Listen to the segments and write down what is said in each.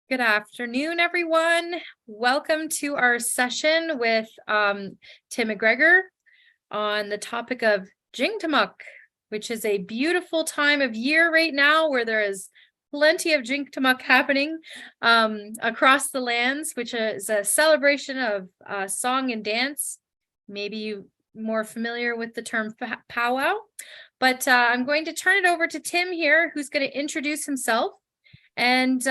Good afternoon, everyone. Welcome to our session with Tim McGregor on the topic of Jingtamok, which is a beautiful time of year right now where there is plenty of Jingtamok happening across the lands, which is a celebration of song and dance. Maybe you more familiar with the term Pow Wow, but I'm going to turn it over to Tim here, who's going to introduce himself. And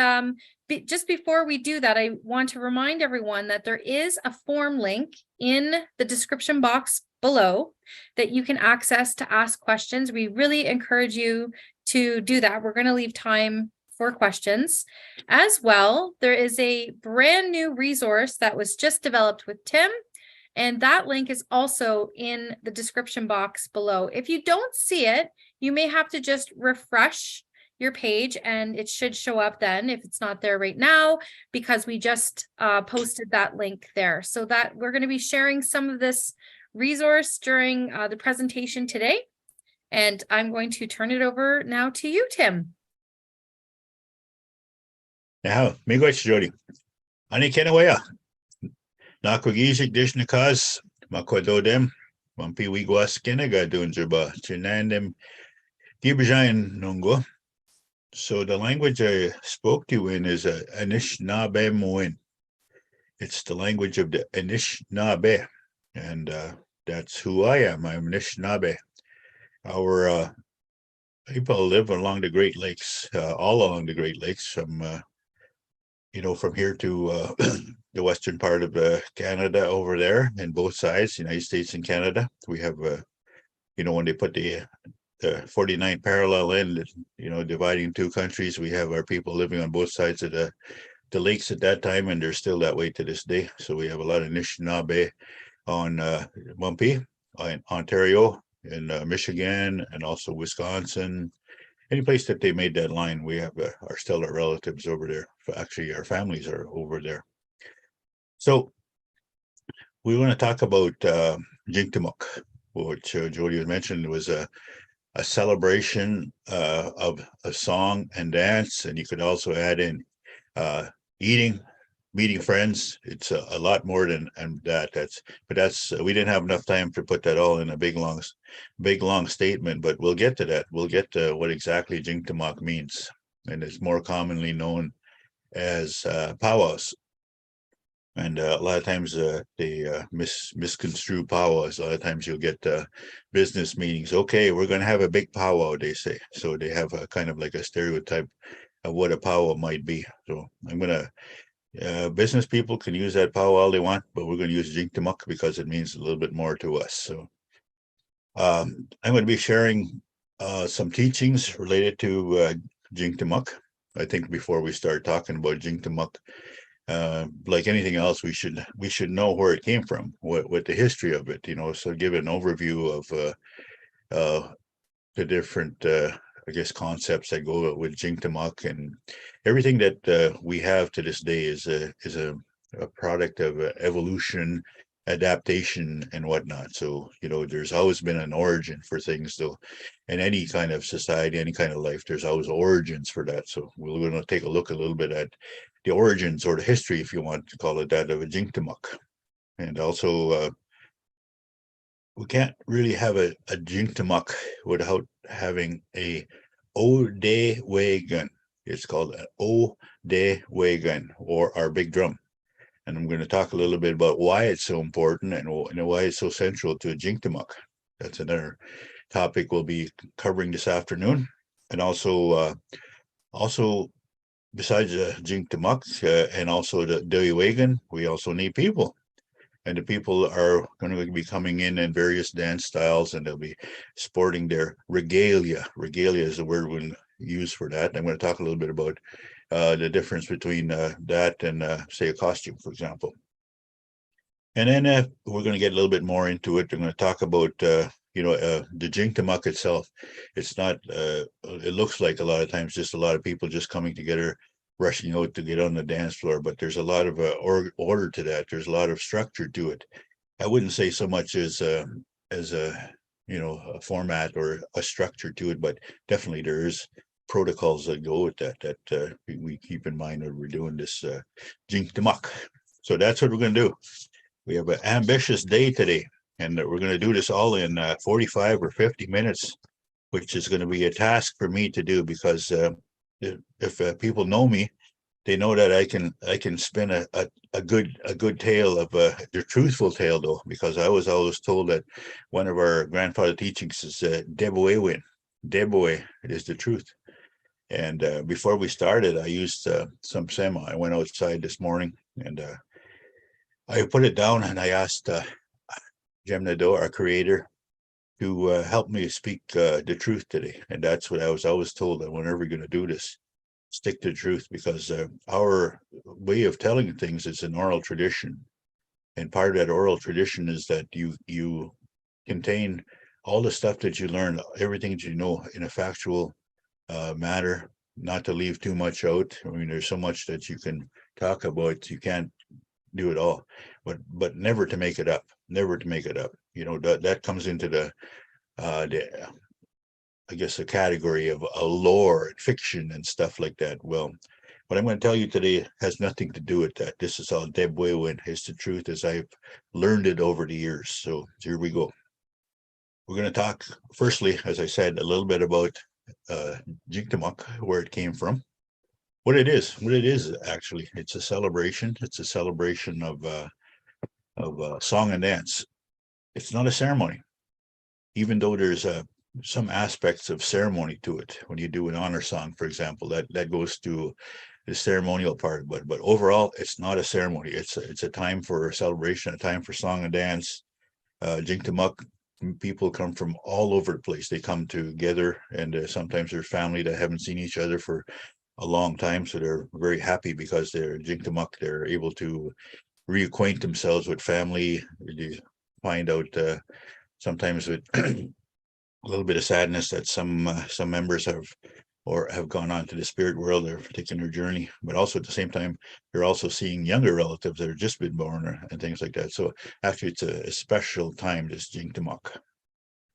just before we do that, I want to remind everyone that there is a form link in the description box below that you can access to ask questions. We really encourage you to do that. We're going to leave time for questions. As well, there is a brand new resource that was just developed with Tim, and that link is also in the description box below. If you don't see it, you may have to just refresh your page and it should show up then if it's not there right now, because we just posted that link there. So that we're going to be sharing some of this resource during the presentation today. And I'm going to turn it over now to you, Tim. Now, miigwech Jody. Ani kenawaya. Naokwegijig dishnakas, makwadodem, mampi wigwas kenaga dunjurba, chinandem gibajayan nungo. So the language I spoke to you in is Anishinabenini. It's the language of the Anishinaabe, and that's who I am. I'm Anishinaabe. Our people live along the Great Lakes, all along the Great Lakes, from from here to the western part of Canada over there, and both sides, United States and Canada. We have, when they put the 49th parallel in, dividing two countries, we have our people living on both sides of the lakes at that time, and they're still that way to this day. So we have a lot of Anishinaabe on Mumpy, in Ontario, in Michigan, and also Wisconsin. Any place that they made that line, we have our stellar relatives over there. Actually, our families are over there. So we want to talk about Jingtamok, which Jody had mentioned was a celebration of a song and dance, and you could also add in eating, meeting friends. It's a lot more than that. That's we didn't have enough time to put that all in a big long statement, but we'll get to that. We'll get to what exactly Jingtamok means, and it's more commonly known as powwows. And a lot of times they misconstrue powwows. A lot of times you'll get business meetings. Okay, we're going to have a big powwow, they say. So they have a kind of like a stereotype of what a powwow might be. So I'm going to, business people can use that powwow all they want, but we're going to use Jingtamok because it means a little bit more to us. So I'm going to be sharing some teachings related to Jingtamok. I think before we start talking about Jingtamok, like anything else, we should know where it came from, what the history of it, so give an overview of the different I guess concepts that go with Jingtamok, and everything that we have to this day is a product of evolution, adaptation, and whatnot. So there's always been an origin for things, though. In any kind of society, any kind of life, there's always origins for that. So we're going to take a look a little bit at the origins, or the history, if you want to call it that, of a Jingtamok. And also, we can't really have a Jingtamok without having a Odewagan. It's called an Odewagan, or our big drum. And I'm going to talk a little bit about why it's so important and why it's so central to a Jingtamok. That's another topic we'll be covering this afternoon. And also besides Jingtamok and also the Dewiwagan, we also need people. And the people are going to be coming in various dance styles, and they'll be sporting their regalia. Regalia is the word we'll use for that. I'm going to talk a little bit about the difference between that and, say, a costume, for example. And then we're going to get a little bit more into it. I'm going to talk about, the Jingtamok itself. It's not, it looks like a lot of times just a lot of people just coming together, rushing out to get on the dance floor, but there's a lot of order to that. There's a lot of structure to it. I wouldn't say so much as a format or a structure to it, but definitely there is protocols that go with that we keep in mind when we're doing this Jingtamok. So that's what we're going to do. We have an ambitious day today, and we're going to do this all in 45 or 50 minutes, which is going to be a task for me to do because if people know me, they know that I can spin a good tale of the truthful tale though, because I was always told that one of our grandfather teachings is Deboe win. Deboe is the truth. And before we started, I used some sema. I went outside this morning and I put it down and I asked Jemnado, our creator, to help me speak the truth today. And that's what I was always told, that whenever you're going to do this, stick to the truth, because our way of telling things is an oral tradition. And part of that oral tradition is that you contain all the stuff that you learn, everything that you know, in a factual manner, not to leave too much out. I mean, there's so much that you can talk about, you can't do it all, but never to make it up, never to make it up. You know, that comes into the I guess a category of a lore and fiction and stuff like that. Well, what I'm going to tell you today has nothing to do with that. This is all Debwe, and it's the truth as I've learned it over the years. So here we go. We're going to talk, firstly, as I said, a little bit about Jingtamok, where it came from, what it is. What it is, actually, it's a celebration. It's a celebration of song and dance. It's not a ceremony, even though there's some aspects of ceremony to it. When you do an honor song, for example, that goes to the ceremonial part. But overall, it's not a ceremony. It's a time for celebration, a time for song and dance. Jingtamok, people come from all over the place. They come together, and sometimes there's family that haven't seen each other for a long time, so they're very happy because they're Jingtamok. They're able to reacquaint themselves with family. They find out sometimes with a little bit of sadness that some members have gone on to the spirit world. They're taking their journey, but also at the same time, they're also seeing younger relatives that have just been born and things like that. So actually, it's a special time, this Jingtamok. Of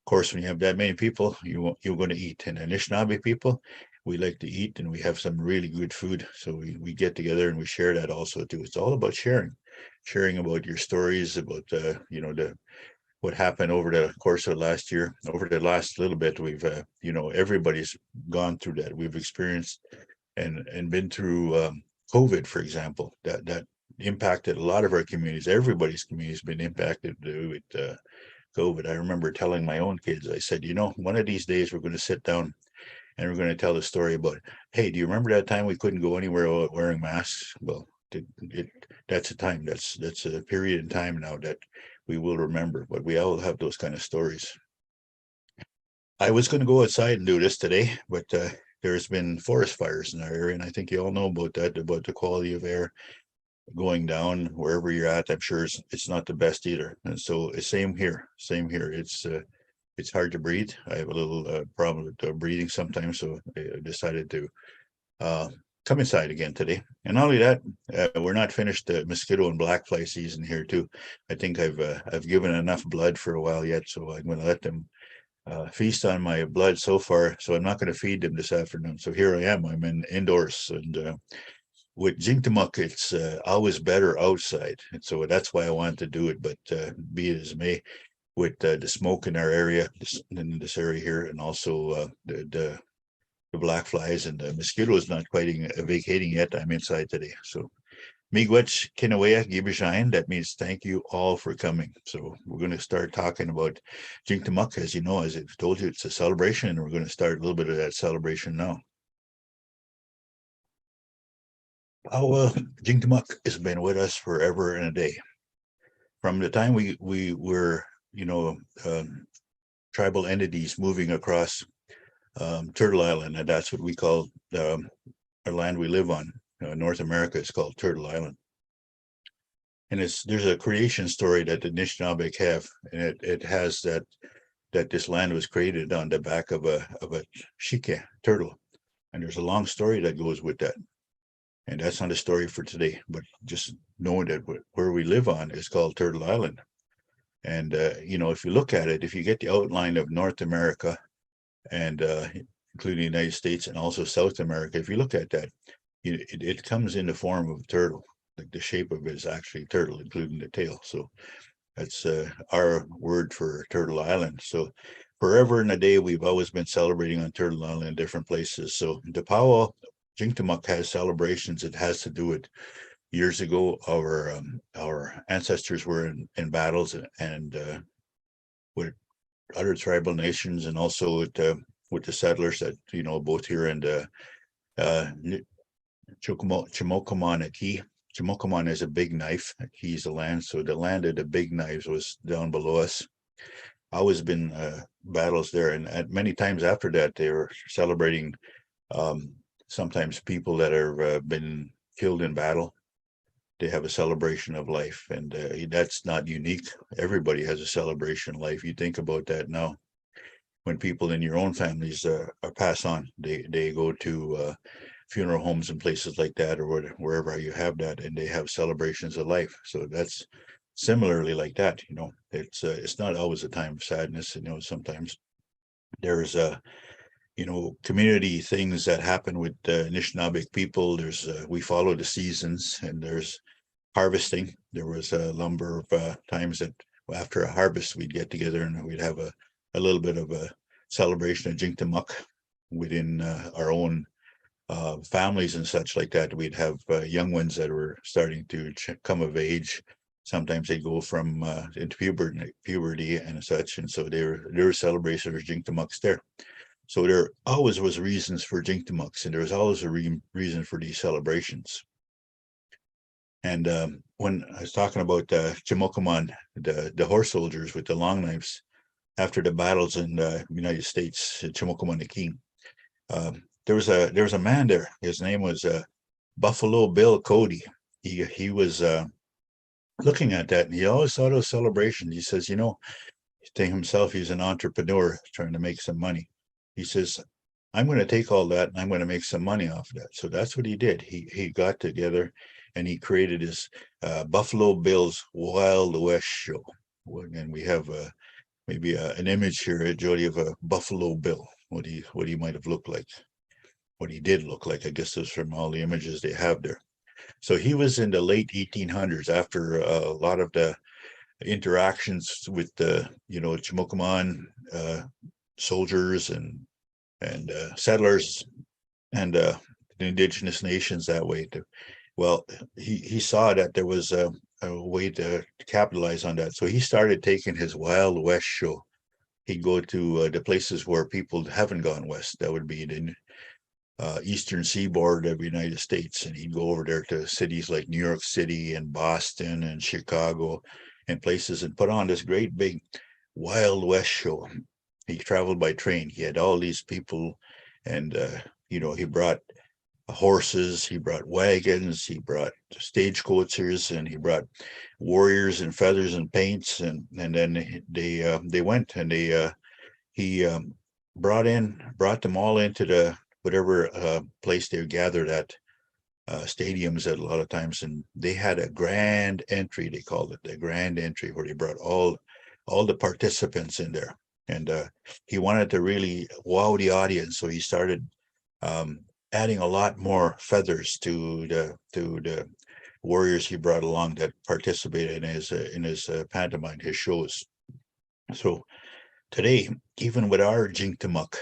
course, when you have that many people, you're going to eat. And Anishinaabe people, we like to eat, and we have some really good food. So we get together and we share that also too. It's all about sharing about your stories, about what happened over the course of last year. Over the last little bit, we've everybody's gone through that. We've experienced and been through COVID, for example. That impacted a lot of our communities. Everybody's community has been impacted with COVID. I remember telling my own kids, I said, one of these days we're going to sit down and we're going to tell the story about, hey, do you remember that time we couldn't go anywhere without wearing masks? Well, that's a time. That's a period in time now that we will remember. But we all have those kind of stories. I was going to go outside and do this today, but there's been forest fires in our area, and I think you all know about that, about the quality of air going down wherever you're at. I'm sure it's not the best either. And so same here. It's hard to breathe. I have a little problem with breathing sometimes, so I decided to come inside again today. And not only that, we're not finished the mosquito and black fly season here too. I think I've given enough blood for a while yet, so I'm going to let them feast on my blood so far. So I'm not going to feed them this afternoon. So here I am. I'm indoors, and with Jingtamok, it's always better outside, and so that's why I wanted to do it. But be it as may, with the smoke in our area, in this area here, and also the black flies and the mosquitoes not quite vacating yet, I'm inside today. So Miigwech Kinawea Gibishain, that means thank you all for coming. So we're going to start talking about Jingtamok. As you know, as I've told you, it's a celebration, and we're going to start a little bit of that celebration now. Our Jingtamok has been with us forever and a day. From the time we were, tribal entities moving across Turtle Island, and that's what we call our land we live on. North America is called Turtle Island. And there's a creation story that the Anishinabenini have, and it has that this land was created on the back of a shike turtle. And there's a long story that goes with that. And that's not a story for today, but just knowing that where we live on is called Turtle Island. And if you look at it, if you get the outline of North America and including the United States and also South America. If you look at that, it comes in the form of turtle. Like the shape of it is actually turtle, including the tail. So that's our word for Turtle Island. So forever and a day, we've always been celebrating on Turtle Island in different places. So the Pow Wow Jingtamok has celebrations. It has to do with years ago, our ancestors were in battles and with other tribal nations, and also with the settlers that both here and Chimokaman a key. Chimokaman is a big knife. A key is the land, so the land of the big knives was down below us. Always been battles there, and at many times after that, they were celebrating sometimes people that have been killed in battle. They have a celebration of life, and that's not unique. Everybody has a celebration of life. You think about that now. When people in your own families are pass on, they go to funeral homes and places like that, or wherever you have that, and they have celebrations of life. So that's similarly like that. It's not always a time of sadness. Sometimes there's community things that happen with Anishinaabe people. There's we follow the seasons, and there's harvesting. There was a number of times that after a harvest we'd get together and we'd have a little bit of a celebration of Jingtamok within our own families and such like that. We'd have young ones that were starting to come of age. Sometimes they go from into puberty and such, and so there celebrations of Jingtamoks there. So there always was reasons for Jingtamoks, and there was always a reason for these celebrations. And when I was talking about Chimokaman, the horse soldiers with the long knives, after the battles in the United States, Chimokaman the king, there was a man there. His name was Buffalo Bill Cody. He was looking at that, and he always thought it was celebration. He says, to himself, he's an entrepreneur trying to make some money. He says, I'm going to take all that and I'm going to make some money off of that. So that's what he did. He got together and he created his Buffalo Bill's Wild West show. And we have maybe an image here, Jody, of a Buffalo Bill, what he might have looked like, what he did look like. I guess it's from all the images they have there. So he was in the late 1800s, after a lot of the interactions with the Chimokaman soldiers and settlers and the indigenous nations that way. Well, he saw that there was a way to capitalize on that, so he started taking his Wild West show. He'd go to the places where people haven't gone west. That would be the eastern seaboard of the United States, and he'd go over there to cities like New York City and Boston and Chicago and places, and put on this great big Wild West show. He traveled by train. He had all these people, and he brought horses, he brought wagons, he brought stagecoachers, and he brought warriors and feathers and paints, and then they went, and he brought them all into the whatever place they gathered at, stadiums at a lot of times, and they had a grand entry. They called it the grand entry, where they brought all the participants in there, and he wanted to really wow the audience, so he started adding a lot more feathers to the warriors he brought along that participated in his pantomime, his shows. So today, even with our Jingtamok,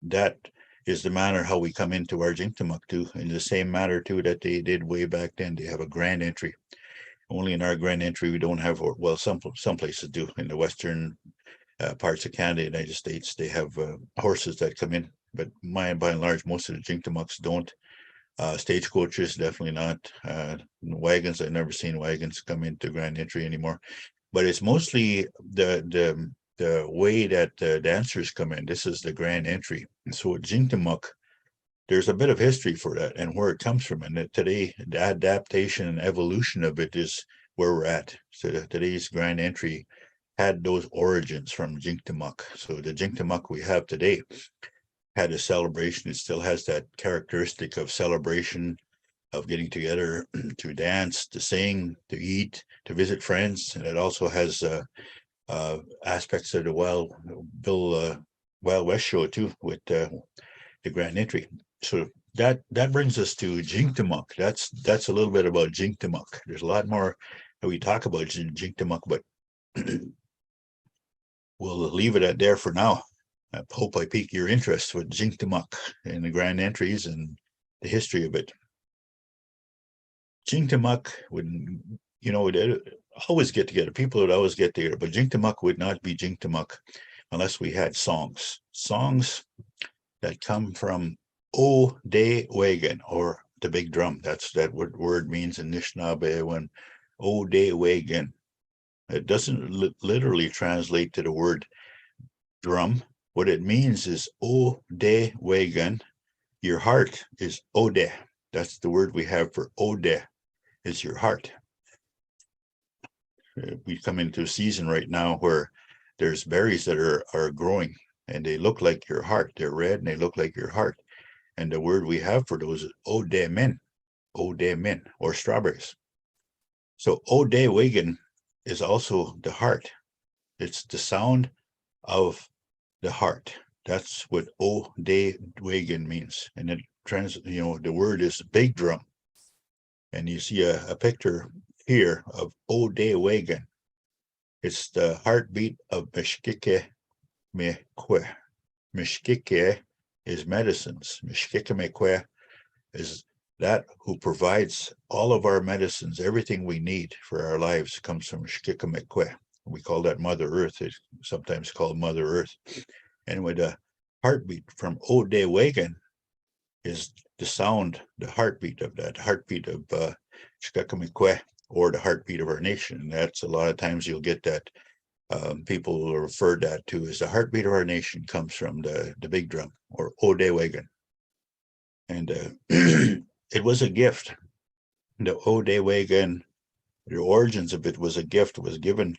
that is the manner how we come into our Jingtamok too, in the same manner too that they did way back then. They have a grand entry. Only in our grand entry we don't have, well, some places do. In the western parts of Canada, United States, they have horses that come in, but by and large, most of the Jingtamoks don't. Stagecoaches, definitely not. Wagons, I've never seen wagons come into grand entry anymore. But it's mostly the way that the dancers come in. This is the grand entry. So Jingtamok, there's a bit of history for that and where it comes from. And that today, the adaptation and evolution of it is where we're at. So today's grand entry had those origins from Jingtamok. So the Jingtamok we have today had a celebration. It still has that characteristic of celebration, of getting together to dance, to sing, to eat, to visit friends. And it also has aspects of the Wild West show too, with the grand entry. So that brings us to Jingtamok. That's a little bit about Jingtamok. There's a lot more that we talk about Jingtamok, but we'll leave it at there for now. I hope I pique your interest with Jingtamok and the grand entries and the history of it. Jingtamok would, would always get together. People would always get together, but Jingtamok would not be Jingtamok unless we had songs that come from O De Wagon, or the big drum. That's that word means in Anishinaabe when O De Wagon. It doesn't literally translate to the word drum. What it means is O De Wagon. Your heart is Ode. That's the word we have for Ode, is your heart. We come into a season right now where there's berries that are growing and they look like your heart. They're red and they look like your heart. And the word we have for those is Ode Men, or strawberries. So Ode Wagon is also the heart. It's the sound of the heart. That's what Ode Wagon means. And it the word is big drum. And you see a picture here of Ode Wagon. It's the heartbeat of Mishkike Mekwe. Mishkike is medicines. Mishkike Mekwe is that who provides all of our medicines. Everything we need for our lives comes from Mishkike Mekwe. We call that Mother Earth. It's sometimes called Mother Earth. Anyway, the heartbeat from Ode Wagon is the sound, the heartbeat of that, heartbeat of Mishkike, or the heartbeat of our nation. And that's a lot of times you'll get that people will refer that to as the heartbeat of our nation comes from the big drum, or Ode Wagon. And it was a gift. The Ode Wagon, the origins of it was a gift, was given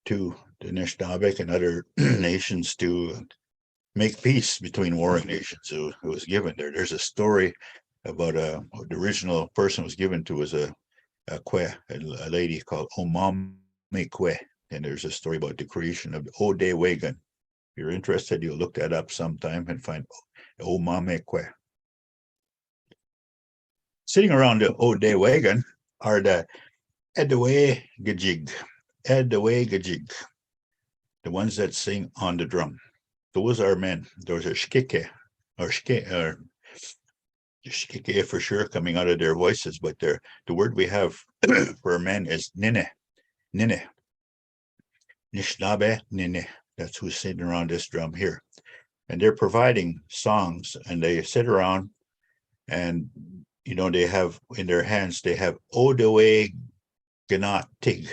to the Anishinaabe and other nations to make peace between warring nations. So it was given there. There's a story about the original person was given to was a lady called Omame Kwe. And there's a story about the creation of the Ode Wagon. If you're interested, you'll look that up sometime and find Omame Kwe. Sitting around the Ode Wagon are the Naokwegijig, the ones that sing on the drum. Those are men. Those are shkike, or shkike for sure, coming out of their voices. But the word we have for men is nine. Nishnabe nine. That's who's sitting around this drum here. And they're providing songs, and they sit around and they have in their hands, they have Odewe Ganat Tig,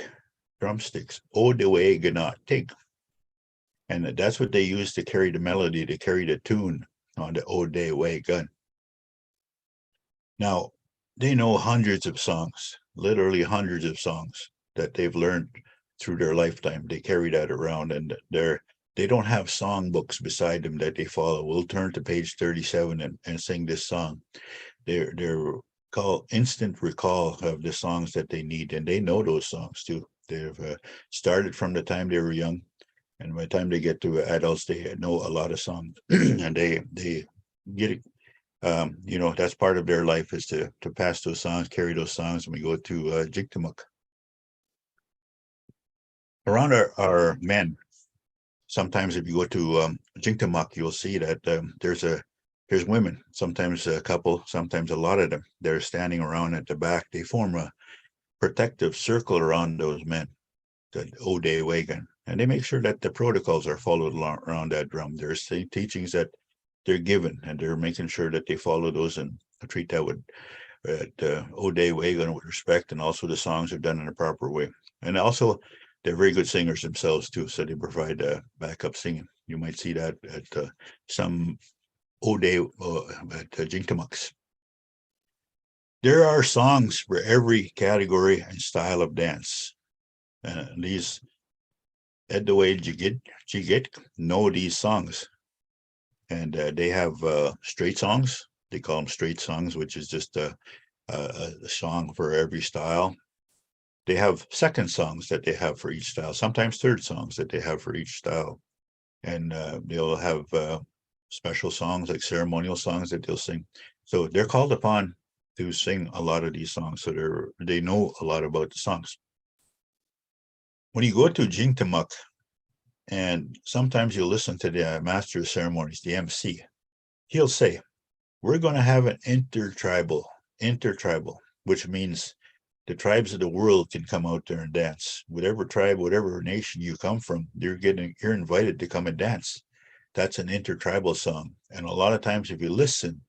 drumsticks, Odewe Ganat Tig. And that's what they use to carry the melody, to carry the tune on the Ode Wagon. Now, they know hundreds of songs, literally hundreds of songs that they've learned through their lifetime. They carry that around, and they don't have song books beside them that they follow. We'll turn to page 37 and sing this song. They're called instant recall of the songs that they need, and they know those songs too. They've started from the time they were young, and by the time they get to adults, they know a lot of songs, and they get it. That's part of their life, is to pass those songs, carry those songs. And we go to Jingtamok. Around our men, sometimes if you go to Jingtamok, you'll see that there's women, sometimes a couple, sometimes a lot of them. They're standing around at the back. They form a protective circle around those men, the Ode Wagon, and they make sure that the protocols are followed around that drum. There's teachings that they're given, and they're making sure that they follow those and treat that with Ode Wagon with respect, and also the songs are done in a proper way. And also, they're very good singers themselves too, so they provide backup singing. You might see that at some Ode at Jingtamoks. There are songs for every category and style of dance. These Naokwegijig know these songs, and they have straight songs. They call them straight songs, which is just a song for every style. They have second songs that they have for each style, sometimes third songs that they have for each style. And they'll have special songs, like ceremonial songs that they'll sing. So they're called upon to sing a lot of these songs. So they know a lot about the songs. When you go to Jingtamok, and sometimes you'll listen to the master of ceremonies, the MC, he'll say, we're going to have an intertribal, which means the tribes of the world can come out there and dance. Whatever tribe, whatever nation you come from, you're invited to come and dance. That's an intertribal song. And a lot of times if you listen,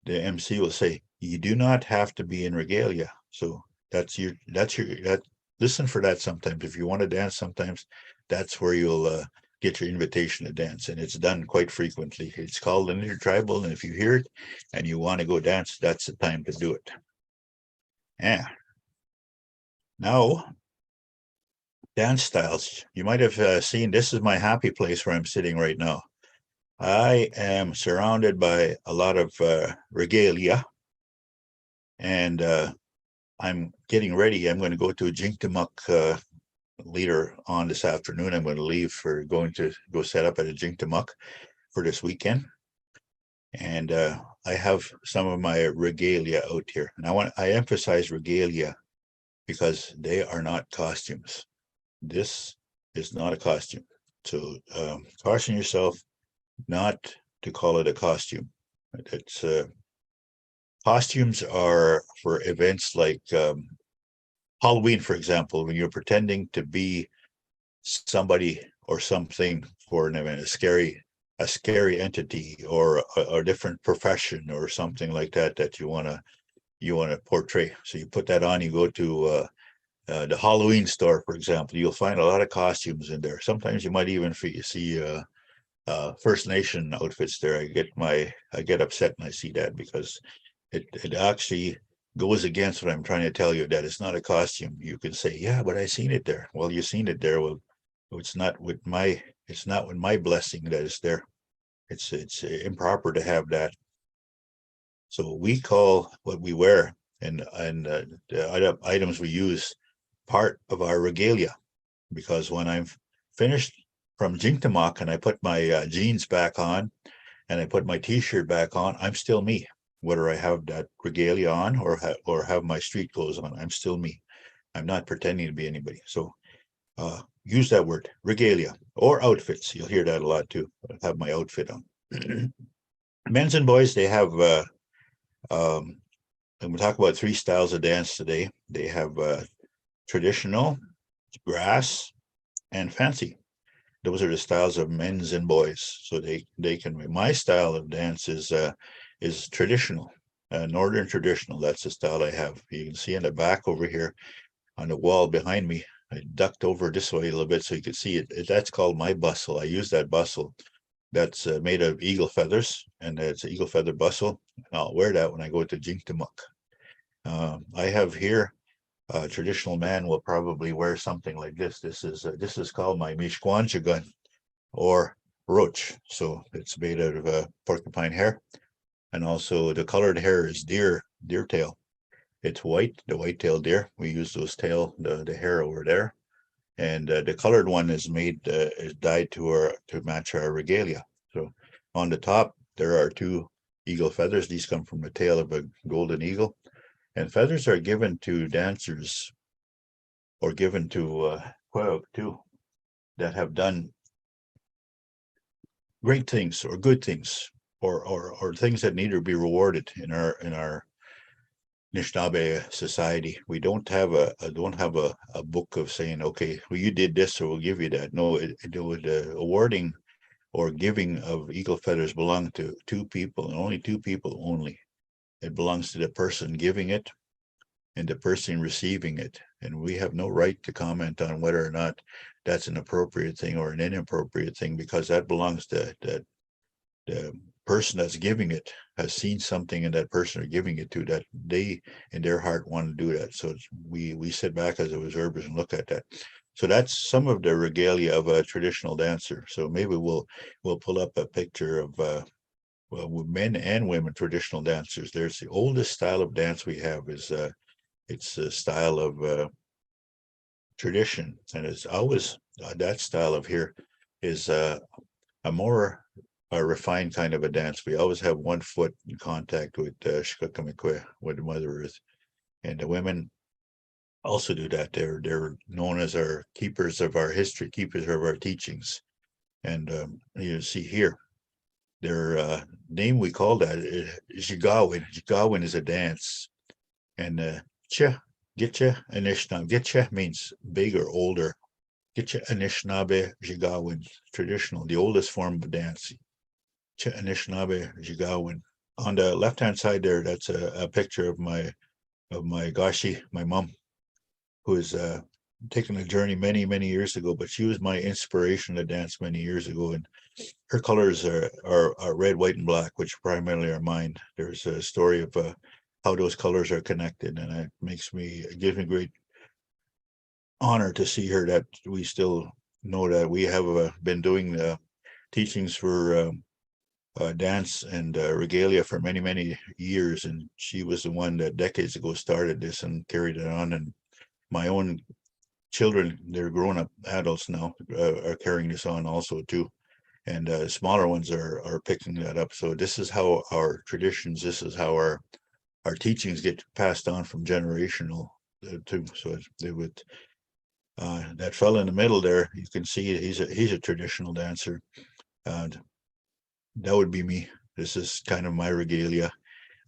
the MC will say, you do not have to be in regalia. So listen for that sometimes. If you want to dance sometimes, that's where you'll get your invitation to dance. And it's done quite frequently. It's called an intertribal. And if you hear it and you want to go dance, that's the time to do it. Yeah. Now, dance styles. You might have seen, this is my happy place where I'm sitting right now. I am surrounded by a lot of regalia, and I'm getting ready. I'm going to go to a Jingtamok later on this afternoon. I'm going to leave for going to go set up at a Jingtamok for this weekend. And I have some of my regalia out here. And I emphasize regalia because they are not costumes. This is not a costume. So caution yourself not to call it a costume. It's costumes are for events like Halloween, for example, when you're pretending to be somebody or something for an event, a scary entity or a different profession or something like that you want to portray. So you put that on. You go to the Halloween store, for example. You'll find a lot of costumes in there. Sometimes you might even see First Nation outfits there. I get upset when I see that because it actually goes against what I'm trying to tell you, that it's not a costume. You can say, yeah, but I seen it there. Well, you seen it there. Well, it's not with my blessing that it's there. It's improper to have that. So we call what we wear and the items we use part of our regalia, because when I'm finished from Jingtamok and I put my jeans back on and I put my t-shirt back on, I'm still me. Whether I have that regalia on or have my street clothes on, I'm still me. I'm not pretending to be anybody. So use that word, regalia, or outfits. You'll hear that a lot too. I have my outfit on. Men's and boys, they have, and we'll talk about 3 styles of dance today. They have traditional, grass, and fancy. Those are the styles of men's and boys. So they can. My style of dance is traditional, northern traditional. That's the style I have. You can see in the back over here on the wall behind me. I ducked over this way a little bit so you can see it. That's called my bustle. I use that bustle. That's made of eagle feathers, and it's an eagle feather bustle. And I'll wear that when I go to Jingtamok. I have here a traditional man will probably wear something like this. This is called my Mishkwanchagun or roach. So it's made out of porcupine hair, and also the colored hair is deer tail. It's white, the white-tailed deer. We use those the hair over there, and the colored one is dyed to match our regalia. So on the top there are 2 eagle feathers. These come from the tail of a golden eagle, and feathers are given to dancers or given to too, that have done great things or good things or things that need to be rewarded in our Anishinaabe society. We don't have a book of saying, okay, well, you did this, so we'll give you that. No, the awarding or giving of eagle feathers belong to 2 people, and only 2 people only. It belongs to the person giving it and the person receiving it. And we have no right to comment on whether or not that's an appropriate thing or an inappropriate thing, because that belongs to the person that's giving it has seen something in that person are giving it to that they in their heart want to do that. So we sit back as observers and look at that. So that's some of the regalia of a traditional dancer. So maybe we'll pull up a picture of men and women traditional dancers. There's the oldest style of dance we have is it's a style of tradition, and it's always that style of here is a more a refined kind of a dance. We always have one foot in contact with Shkakamikwe, with Mother Earth. And the women also do that. They're known as our keepers of our history, keepers of our teachings. And you see here, their name we call that Jigawin. Jigawin is a dance. And Cha, Gitcha, Anishinaabe. Gitcha means big or older. Gitcha, Anishinabe, Jigawin, traditional, the oldest form of dance. Cha, Anishinaabe, Jigawin. On the left-hand side there, that's a picture of my Gashi, my mom, who is taken a journey many years ago, but she was my inspiration to dance many years ago. And her colors are red, white, and black, which primarily are mine. There's a story of how those colors are connected, and it gives me great honor to see her, that we still know that we have been doing teachings for dance and regalia for many years, and she was the one that decades ago started this and carried it on. And my own children, they're grown up adults now, are carrying this on also too, and smaller ones are picking that up. So this is how our traditions, this is how our teachings get passed on from generational too. So they would that fellow in the middle there, you can see he's a traditional dancer, and that would be me. This is kind of my regalia.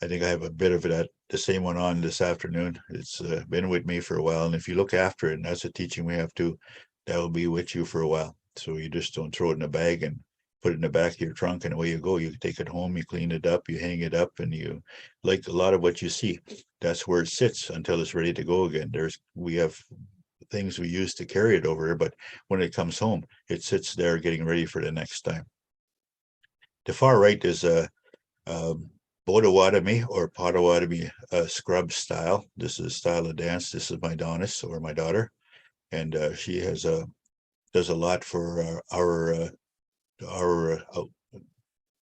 I think I have a bit of that, the same one on this afternoon. It's been with me for a while, and if you look after it, and that's a teaching we have to, that will be with you for a while. So you just don't throw it in a bag and put it in the back of your trunk and away you go. You take it home, you clean it up, you hang it up, and you, like a lot of what you see, that's where it sits until it's ready to go again. We have things we use to carry it over, but when it comes home, it sits there getting ready for the next time. The far right is a Bodawadami or Potawatomi scrub style. This is a style of dance. This is my Donis, or my daughter, and she does a lot for our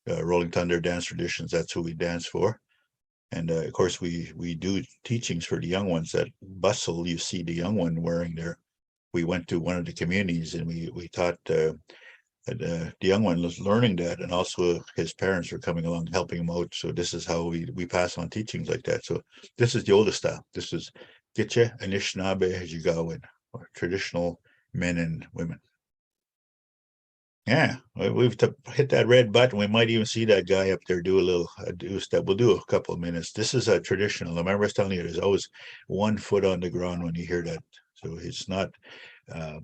Rolling Thunder dance traditions. That's who we dance for. And of course, we do teachings for the young ones. That bustle you see the young one wearing there. We went to one of the communities and we taught the young one was learning that, and also his parents were coming along helping him out. So this is how we pass on teachings like that. So this is the oldest style. This is Gitche, Anishinaabe, Jigawin, or traditional men and women. Yeah, we've hit that red button. We might even see that guy up there do a little do step. We'll do a couple of minutes. This is a traditional. Remember, I was telling you, there's always one foot on the ground when you hear that. So it's not a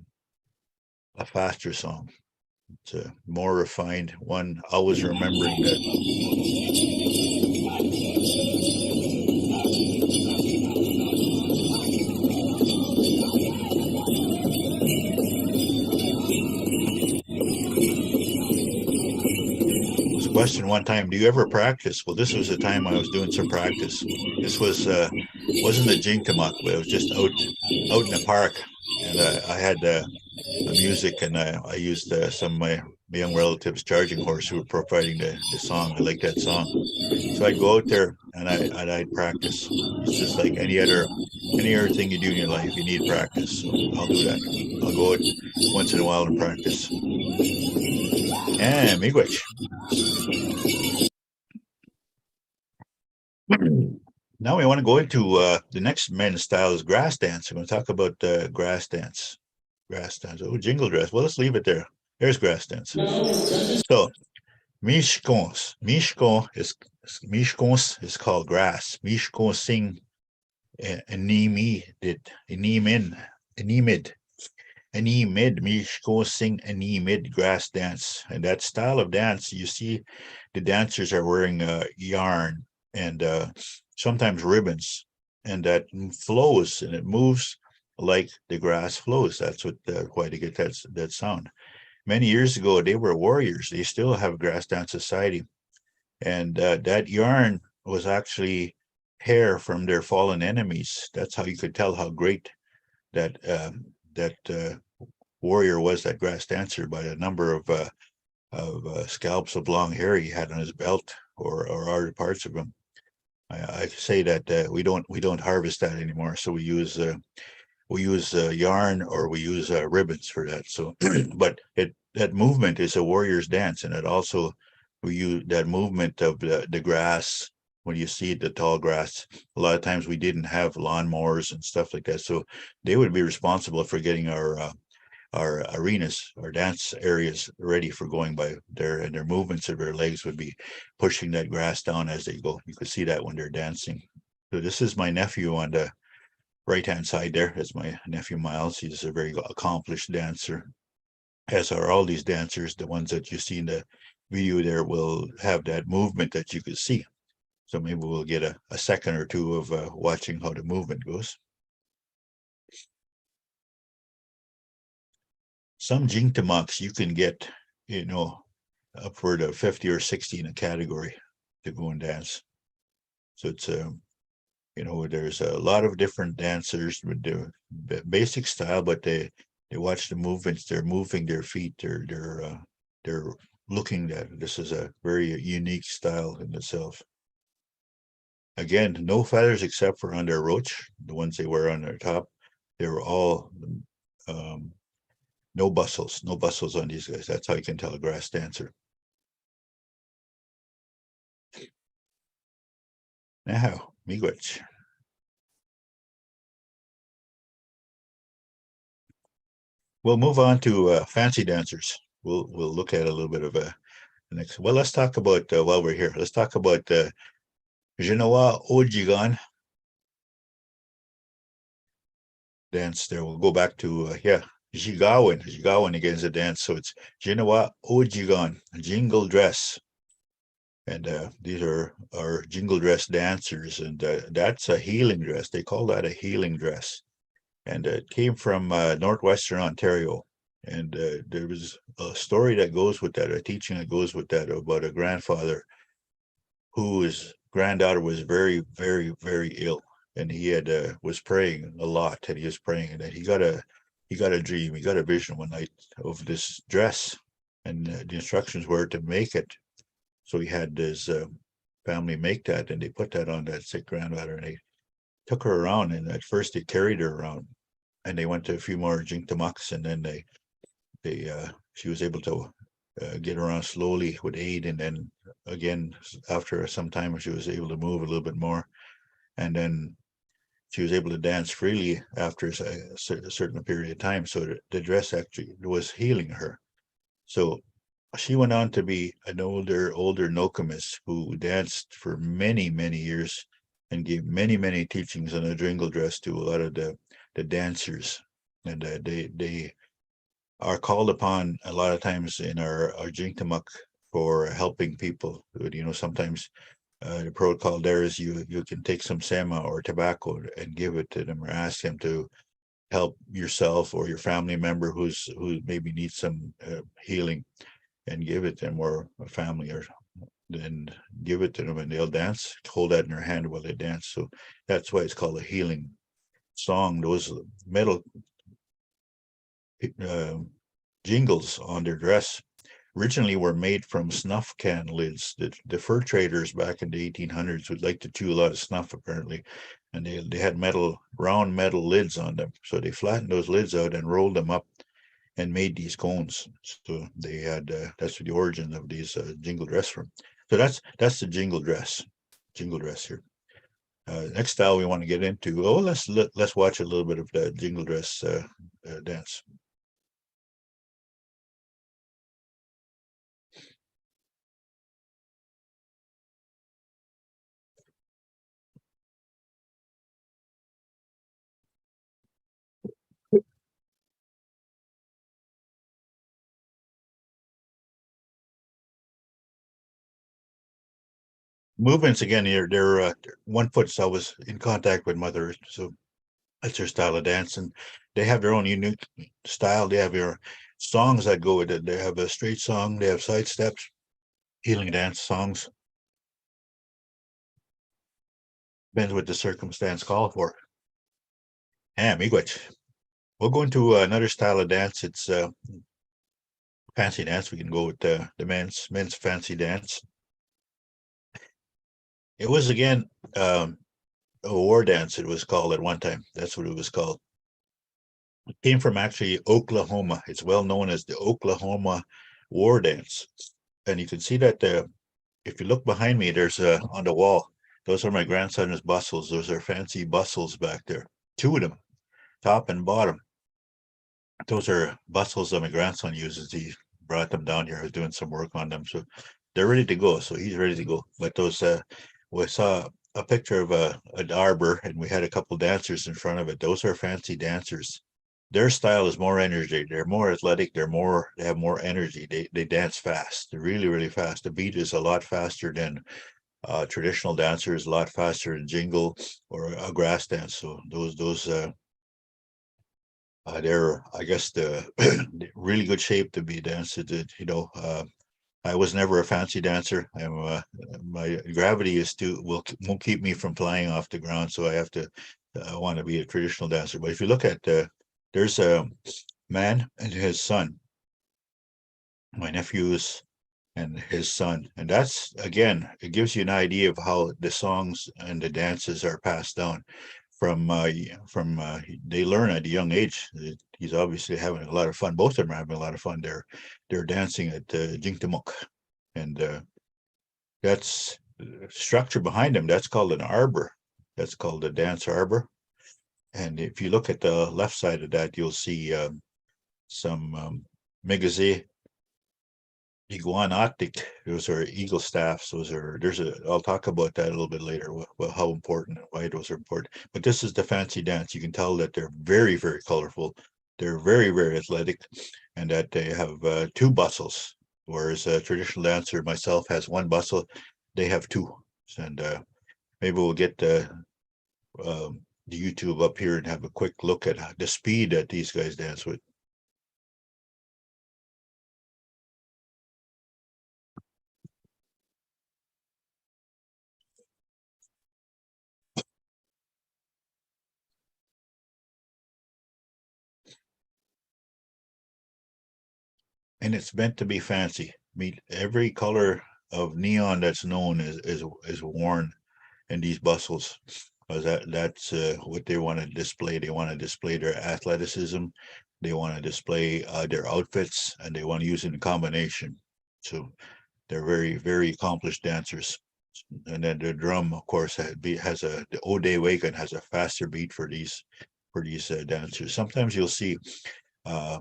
faster song. It's a more refined one, always remembering that. Question one time, do you ever practice? Well, this was the time I was doing some practice. This wasn't a Jingtamok, but it was just out in the park, and I had music, and I used some of my young relatives' charging horse who were providing the song. I like that song, so I'd go out there and I'd practice. It's just like any other thing you do in your life, you need practice. So I'll do that. I'll go out once in a while and practice. And miigwech. Now we want to go into the next men's style is grass dance. We're going to talk about grass dance. Grass dance. Oh, jingle dress. Well, let's leave it there. There's grass dance. So, mishkons. Mishkons is called grass. Mishkons sing animid. Mishkons sing animid grass dance. And that style of dance, you see the dancers are wearing yarn and sometimes ribbons, and that flows and it moves like the grass flows. That's what why they get that sound. Many years ago, they were warriors. They still have a grass dance society, and that yarn was actually hair from their fallen enemies. That's how you could tell how great that warrior was, that grass dancer, by a number of scalps of long hair he had on his belt or other parts of him. I say that we don't harvest that anymore, so we use yarn, or we use ribbons for that. So, but that movement is a warrior's dance, and it also that movement of the grass. When you see the tall grass, a lot of times we didn't have lawnmowers and stuff like that, so they would be responsible for getting our arenas, our dance areas ready for going by there, and their movements of their legs would be pushing that grass down as they go. You could see that when they're dancing. So this is my nephew on the right-hand side there. That's my nephew Miles. He's a very accomplished dancer, as are all these dancers. The ones that you see in the video there will have that movement that you could see. So maybe we'll get a second or two of watching how the movement goes. Some jingtamoks you can get, upward of 50 or 60 in a category to go and dance. So it's there's a lot of different dancers with the basic style, but they watch the movements. They're moving their feet. They're looking at it. This is a very unique style in itself. Again, no feathers except for on their roach, the ones they wear on their top. They were all no bustles on these guys. That's how you can tell a grass dancer. Now, miigwech. We'll move on to fancy dancers. We'll look at a little bit of next. Well, let's talk about while we're here. Let's talk about Ojigan dance. There, we'll go back to Jigawan. Jigawan again is a dance. So it's Ojigan, jingle dress. And these are our jingle dress dancers, and that's a healing dress. They call that a healing dress. And it came from northwestern Ontario. And there was a story that goes with that, a teaching that goes with that, about a grandfather whose granddaughter was very, very, very ill, and he had was praying a lot, and he was praying, and he got a dream, he got a vision one night of this dress, and the instructions were to make it. So he had his family make that, and they put that on that sick granddaughter, and they took her around, and at first they carried her around, and they went to a few more Jingtamoks, and then she was able to get around slowly with aid, and then again after some time she was able to move a little bit more, and then she was able to dance freely after a certain period of time. So the dress actually was healing her. So she went on to be an older Nokomis who danced for many, many years and gave many, many teachings on the jingle dress to a lot of the dancers. And they are called upon a lot of times in our Jingtamok for helping people. Sometimes the protocol there is you can take some sema or tobacco and give it to them, or ask them to help yourself or your family member who maybe needs some healing, and give it to them, or a family, or then give it to them, and they'll dance, hold that in their hand while they dance. So that's why it's called a healing song. Those metal jingles on their dress originally were made from snuff can lids. The fur traders back in the 1800s would like to chew a lot of snuff, apparently, and they had round metal lids on them. So they flattened those lids out and rolled them up and made these cones. So they had that's the origin of these jingle dress from. So that's the jingle dress here. Next style we want to get into. Let's watch a little bit of the jingle dress dance. Movements again here, they're 1 foot's always in contact with Mother Earth, so that's their style of dance, and they have their own unique style. They have your songs that go with it. They have a straight song, they have side steps, healing dance songs. Depends what the circumstance call for. And miigwech. We'll go into another style of dance. It's fancy dance. We can go with the men's fancy dance. It was again a war dance. It was called at one time. That's what it was called. It came from actually Oklahoma. It's well known as the Oklahoma war dance. and you can see that if you look behind me, there's on the wall. Those are my grandson's bustles. Those are fancy bustles back there. Two of them, top and bottom. Those are bustles that my grandson uses. He brought them down here. I was doing some work on them, so they're ready to go. So he's ready to go. But those, we saw a picture of an arbor, and we had a couple dancers in front of it. Those are fancy dancers. Their style is more energy. They're more athletic. They have more energy. They dance fast. They're really, really fast. The beat is a lot faster than traditional dancers, a lot faster than jingle or a grass dance. So those they're, I guess, the really good shape to be dancing. I was never a fancy dancer. My gravity is won't keep me from flying off the ground, so I have to. I want to be a traditional dancer. But if you look at there's a man and his son, my nephews and his son, and that's, again, it gives you an idea of how the songs and the dances are passed down from they learn at a young age. He's obviously having a lot of fun. Both of them are having a lot of fun. They're dancing at Jingtamok, and that's structure behind them. That's called an arbor. That's called a dance arbor. And if you look at the left side of that, you'll see some Megazé iguanatic. Those are eagle staffs. I'll talk about that a little bit later, how important and why those are important. But this is the fancy dance. You can tell that they're very, very colorful. They're very, very athletic, and that they have two bustles, whereas a traditional dancer, myself, has one bustle. They have two. And maybe we'll get the YouTube up here and have a quick look at the speed that these guys dance with. And it's meant to be fancy. I mean, every color of neon that's known is worn in these bustles, because that's what they want to display. They want to display their athleticism. They want to display their outfits, and they want to use it in combination. So they're very, very accomplished dancers. And then the drum, of course, the Ode Wagon has a faster beat for these dancers. Sometimes you'll see uh,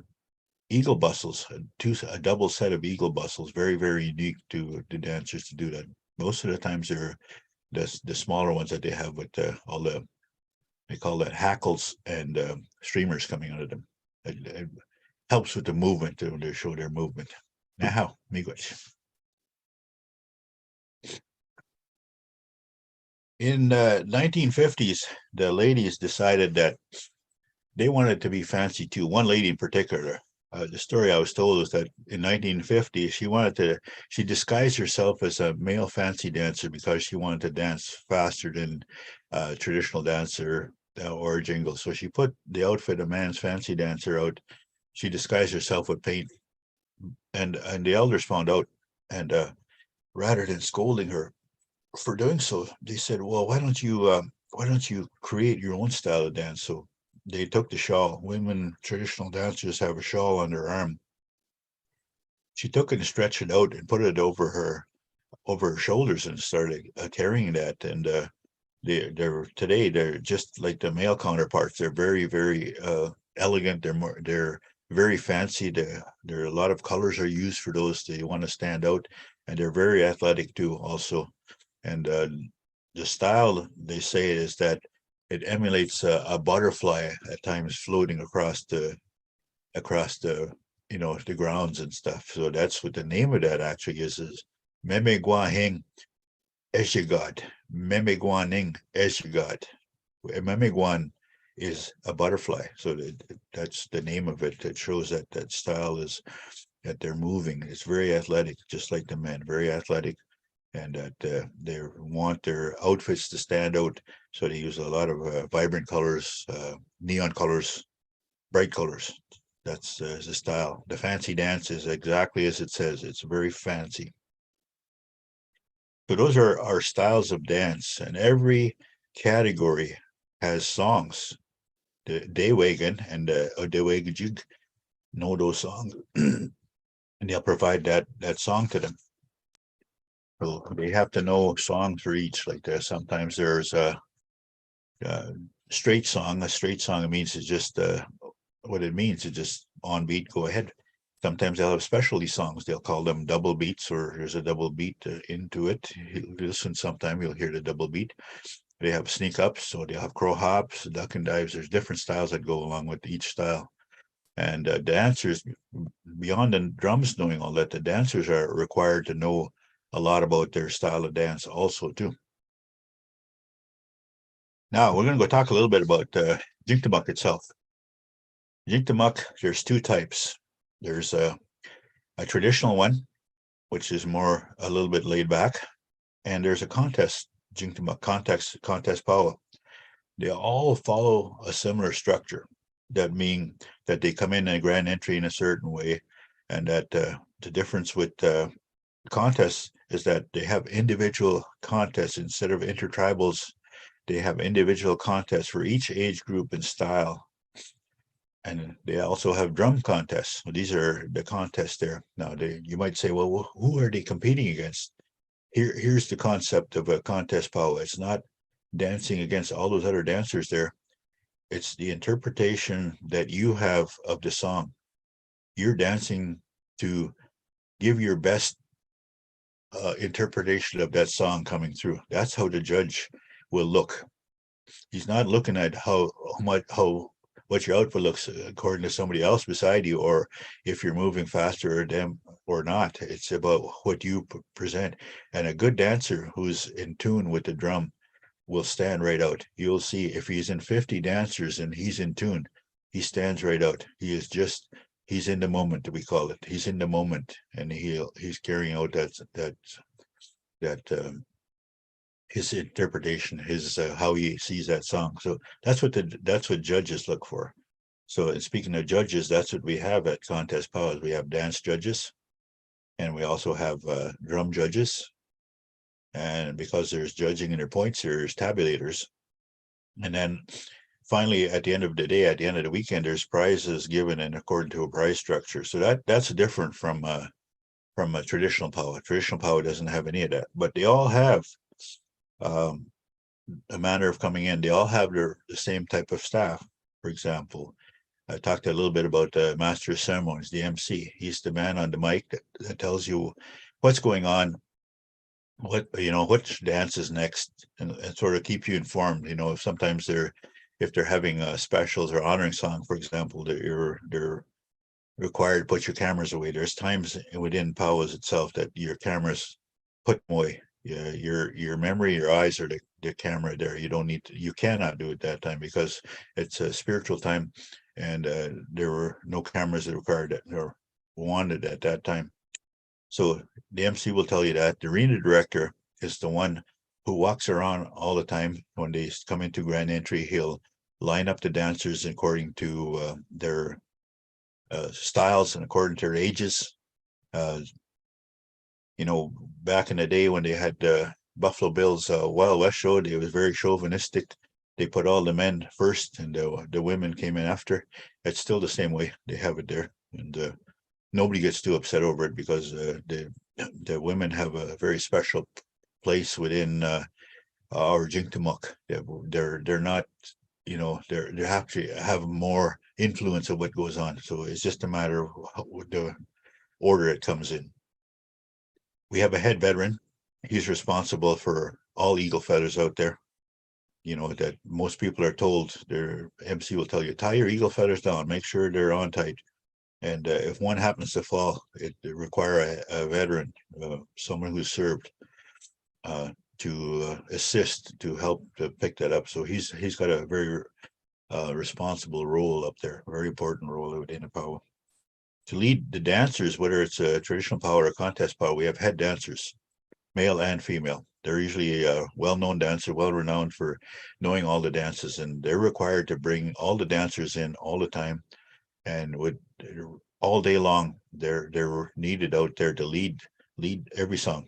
eagle bustles, a double set of eagle bustles, very, very unique to the dancers to do that. Most of the times they're the smaller ones that they have with all they call that hackles and streamers coming out of them. It helps with the movement to show their movement. Now, amigos. In the 1950s, the ladies decided that they wanted to be fancy too. One lady in particular, the story I was told was that in 1950 she disguised herself as a male fancy dancer because she wanted to dance faster than a traditional dancer or jingle. So she put the outfit of a man's fancy dancer out. She disguised herself with paint, and the elders found out, and rather than scolding her for doing so, they said, "Well, why don't you create your own style of dance?" So they took the shawl. Women, traditional dancers, have a shawl on their arm. She took it and stretched it out and put it over her shoulders and started carrying that. And they're just like the male counterparts. They're very, very elegant. They're very fancy. There are a lot of colors are used for those. They want to stand out, and they're very athletic too, also. And the style, they say, is that it emulates a butterfly at times floating across the the grounds and stuff. So that's what the name of that actually is Meme Guahing Eshigat. Meme Guaning Eshigat. Meme Guan is a butterfly. So that's the name of it. It shows that style is that they're moving. It's very athletic, just like the men, very athletic, and that they want their outfits to stand out. So they use a lot of vibrant colors, neon colors, bright colors. That's the style. The fancy dance is exactly as it says. It's very fancy. So those are our styles of dance, and every category has songs. The Daywagan and the Naokwegijig know those songs, and they'll provide that song to them. So they have to know songs for each. Like sometimes there's a straight song. A straight song means it's just what it means. It's just on beat, go ahead. Sometimes they'll have specialty songs. They'll call them double beats, or there's a double beat into it. You listen sometime, you'll hear the double beat. They have sneak ups, so they'll have crow hops, duck and dives. There's different styles that go along with each style. And dancers, beyond the drums knowing all that, the dancers are required to know a lot about their style of dance also too. Now we're going to go talk a little bit about Jingtamok itself. Jingtamok, there's two types. There's a traditional one, which is more a little bit laid back, and there's a contest Jingtamok contest Pow Wow. They all follow a similar structure. That mean that they come in a grand entry in a certain way, and that the difference with contests is that they have individual contests instead of intertribals. They have individual contests for each age group and style. And they also have drum contests. So these are the contests there. Now, you might say, well, who are they competing against? Here's the concept of a contest Pow Wow. It's not dancing against all those other dancers there. It's the interpretation that you have of the song. You're dancing to give your best interpretation of that song coming through. That's how the judge will look. He's not looking at what your output looks according to somebody else beside you, or if you're moving faster or them or not. It's about what you present. And a good dancer who's in tune with the drum will stand right out. You'll see if he's in 50 dancers and he's in tune, he stands right out. He's in the moment, we call it. He's in the moment, and he's carrying out his interpretation, his how he sees that song. So that's what judges look for. So speaking of judges, that's what we have at Contest Pow Wow. We have dance judges, and we also have drum judges. And because there's judging in their points, there's tabulators. And then finally, at the end of the day, at the end of the weekend, there's prizes given in according to a prize structure. So that's different from a traditional Pow Wow. Traditional Pow Wow doesn't have any of that, but they all have a manner of coming in. They all have the same type of staff. For example, I talked a little bit about the master of ceremonies, the MC. He's the man on the mic that tells you what's going on, which dance is next, and sort of keep you informed. If sometimes if they're having specials or honoring song, for example, they're required to put your cameras away. There's times within Pow Wow itself that your cameras put away. Yeah, your memory, your eyes are the camera there. You cannot do it that time because it's a spiritual time, and there were no cameras required or wanted at that time. So the MC will tell you that. The arena director is the one who walks around all the time. When they come into grand entry, he'll line up the dancers according to their styles and according to their ages. Back in the day when they had Buffalo Bill's Wild West show, it was very chauvinistic. They put all the men first and the women came in after. It's still the same way. They have it there. And nobody gets too upset over it because the women have a very special place within our Jingtamok. They're not, they have to have more influence of what goes on. So it's just a matter of the order it comes in. We have a head veteran. He's responsible for all eagle feathers out there. That most people are told, their MC will tell you, tie your eagle feathers down, make sure they're on tight. And if one happens to fall, it require a veteran, someone who's served, to assist, to help to pick that up. So he's got a very responsible role up there, a very important role within the Pow Wow. To lead the dancers, whether it's a traditional Pow Wow or a contest Pow Wow, we have head dancers, male and female. They're usually a well-known dancer, well-renowned for knowing all the dances, and they're required to bring all the dancers in all the time, and all day long. They're needed out there to lead every song.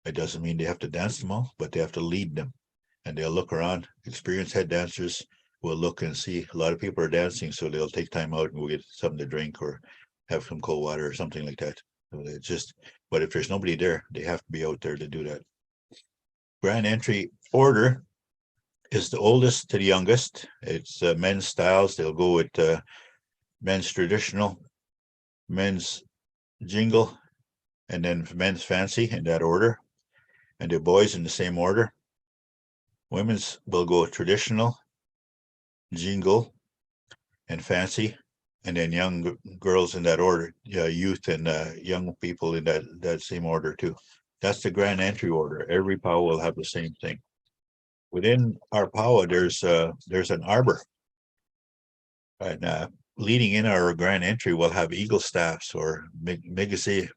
It doesn't mean they have to dance them all, but they have to lead them, and they'll look around. Experienced head dancers will look and see a lot of people are dancing, so they'll take time out and go get something to drink or have some cold water or something like that. So they just, but if there's nobody there, they have to be out there to do that. Grand entry order is the oldest to the youngest. It's men's styles. They'll go with men's traditional, men's jingle, and then men's fancy in that order. And the boys in the same order. Women's will go traditional, jingle, and fancy, and then young girls in that order, youth and young people in that same order too. That's the grand entry order. Every pow will have the same thing. Within our pow, there's an arbor, and leading in our grand entry, we'll have eagle staffs or migasi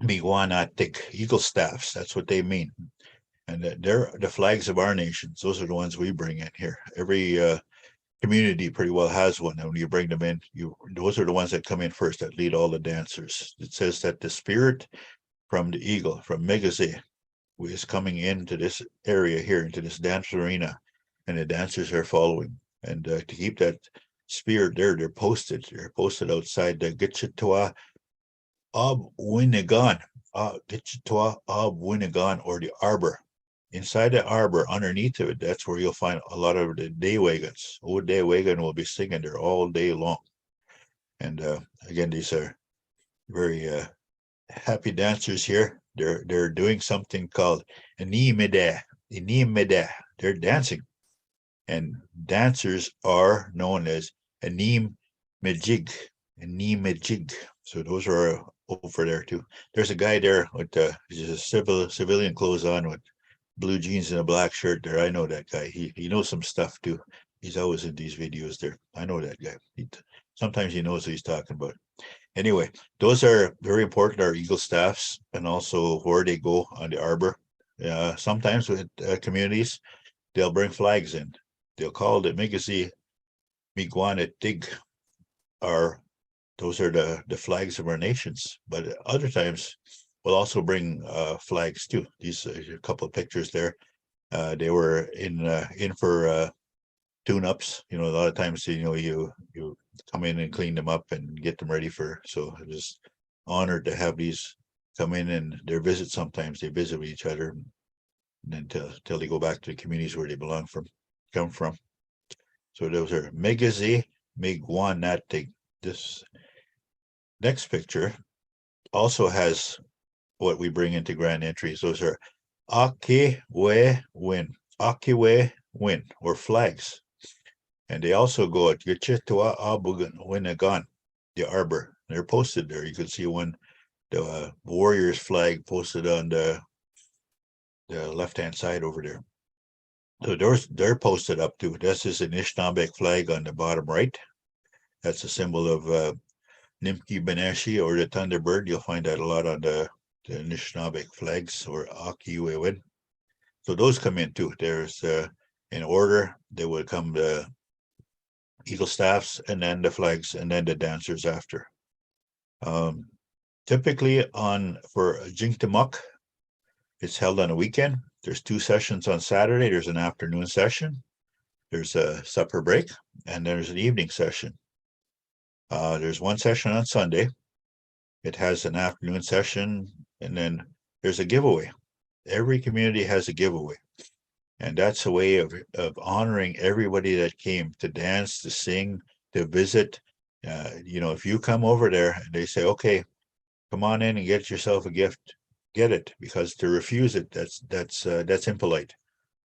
miwanatik eagle staffs. That's what they mean, and they're the flags of our nations. Those are the ones we bring in here. Every community pretty well has one, and when you bring them in, those are the ones that come in first that lead all the dancers. It says that the spirit from the eagle, from Megase, is coming into this area here, into this dance arena, and the dancers are following. And to keep that spirit there, they're posted. They're posted outside the Gitchitoa Ob Winnegan, Gitchitoa Ob Winnegan, or the arbor. Inside the arbor, underneath of it, that's where you'll find a lot of the day wagons. Old day wagon will be singing there all day long. And again, these are very happy dancers here. They're doing something called Inimida. Inimida. They're dancing. And dancers are known as Animejig. Animejig. So those are over there too. There's a guy there with just civilian clothes on with blue jeans and a black shirt there. I know that guy. He knows some stuff too. He's always in these videos there. I know that guy. Sometimes he knows what he's talking about. Anyway, those are very important, our eagle staffs, and also where they go on the arbor. Sometimes with communities, they'll bring flags in. They'll call the Migasi Miguanatig, or those are the flags of our nations. But other times, we'll also bring flags too. These a couple of pictures there. They were in for tune-ups. You know, a lot of times, you know, you come in and clean them up and get them ready for. So I'm just honored to have these come in, and their visit. Sometimes they visit with each other, and then till they go back to the communities where they come from. So those are Megazi Migwanatig. This next picture also has what we bring into grand entries. Those are Akiwe Win, Akiwe Win, or flags. And they also go at Gichitua Abugan Winagan, the arbor. They're posted there. You can see one, the warrior's flag posted on the left-hand side over there. So they're posted up too. This is an Anishinaabe flag on the bottom right. That's a symbol of Nimki Beneshi, or the Thunderbird. You'll find that a lot on the Anishinaabe flags, or Akiwewin. So those come in too. There's in order, they would come the eagle staffs, and then the flags, and then the dancers after. Typically for Jingtamok, it's held on a weekend. There's 2 sessions on Saturday. There's an afternoon session. There's a supper break, and there's an evening session. There's 1 session on Sunday. It has an afternoon session, and then there's a giveaway. Every community has a giveaway. And that's a way of honoring everybody that came to dance, to sing, to visit. You know, if you come over there and they say, okay, come on in and get yourself a gift, get it, because to refuse it, that's impolite,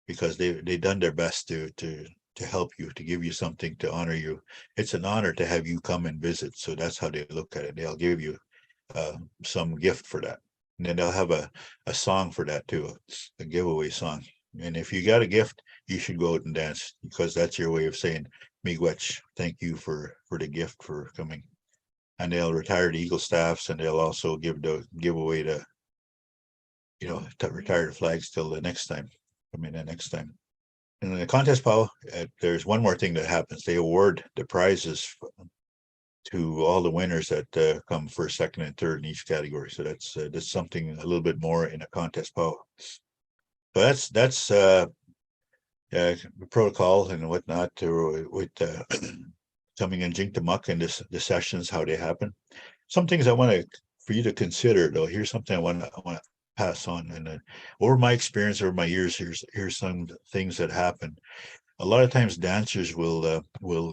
because they've done their best to help you, to give you something, to honor you. It's an honor to have you come and visit. So that's how they look at it. They'll give you some gift for that. And then they'll have a song for that too, a giveaway song. And if you got a gift, you should go out and dance, because that's your way of saying, Miigwech, thank you for the gift, for coming. And they'll retire the eagle staffs, and they'll also give away the, you know, to retire the flags till the next time. I mean, the next time. And in the contest, Paul, there's one more thing that happens. They award the prizes to all the winners that come first, second, and third in each category. So that's something a little bit more in a contest, Paul. So that's protocol and whatnot with coming in Jingtamok and the sessions, how they happen. Some things I want for you to consider, though. Here's something I want to pass on. And over my experience, over my years, here's some things that happen. A lot of times dancers will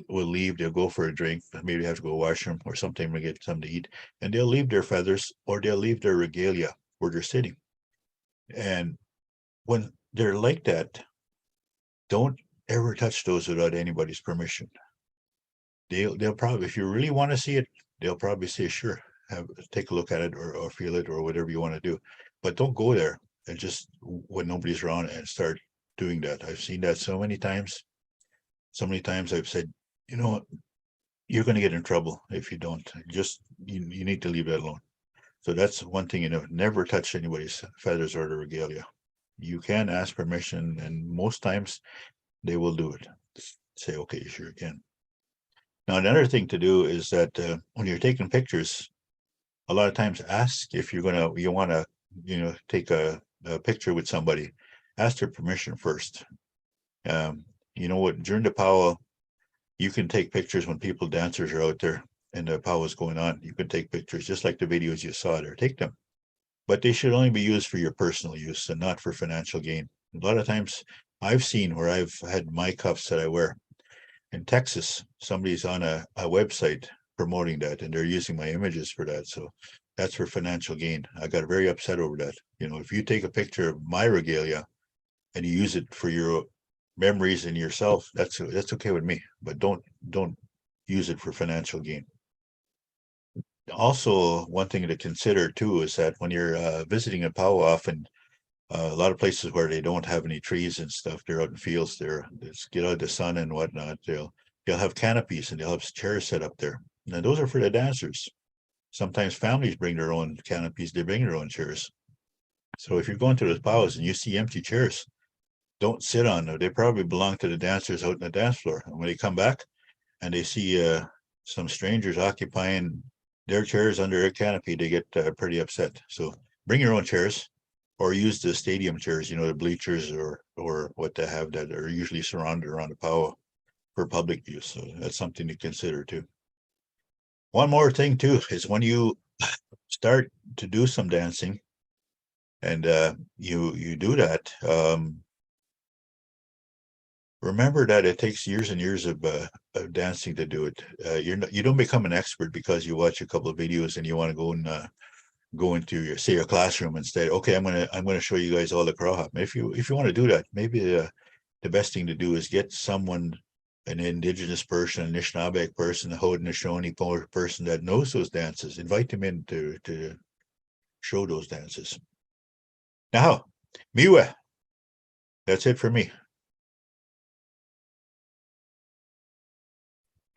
leave. They'll go for a drink, maybe have to go to the washroom or something to get something to eat, and they'll leave their feathers or they'll leave their regalia where they're sitting. And when they're like that, don't ever touch those without anybody's permission. They'll probably, if you really want to see it, they'll probably say, sure, take a look at it or feel it or whatever you want to do. But don't go there and just when nobody's around and start doing that. I've seen that so many times. So many times I've said, you know what, you're going to get in trouble if you don't. Just you need to leave that alone. So that's one thing, never touch anybody's feathers or the regalia. You can ask permission, and most times they will do it. Say, okay, you sure can. Now, another thing to do is that when you're taking pictures, a lot of times ask if you want to, take a picture with somebody, ask their permission first. You know what, during the powwow, you can take pictures when dancers are out there and the powwow is going on. You can take pictures just like the videos you saw there, take them. But they should only be used for your personal use and not for financial gain. A lot of times I've seen where I've had my cuffs that I wear in Texas, somebody's on a website promoting that and they're using my images for that. So that's for financial gain. I got very upset over that. If you take a picture of my regalia and you use it for your memories and yourself, that's okay with me, but don't use it for financial gain. Also, one thing to consider too is that when you're visiting a powwow, often a lot of places where they don't have any trees and stuff, they're out in fields there. It's get out of the sun and whatnot. They'll have canopies and they'll have chairs set up there. Now those are for the dancers. Sometimes families bring their own canopies. They bring their own chairs. So if you're going to those powwows and you see empty chairs, don't sit on them. They probably belong to the dancers out in the dance floor. And when they come back and they see some strangers occupying their chairs under a canopy, they get pretty upset. So bring your own chairs. Or use the stadium chairs, the bleachers or what they have that are usually surrounded around the powwow for public use. So that's something to consider too. One more thing too is when you start to do some dancing and you do that, remember that it takes years and years of dancing to do it. You don't become an expert because you watch a couple of videos and you want to go into your classroom instead. Okay, I'm gonna show you guys all the crow hop. If you want to do that, maybe the best thing to do is get someone, an indigenous person, an Anishinaabe person, a Haudenosaunee person that knows those dances. Invite them in to show those dances. Now, Miwe, that's it for me.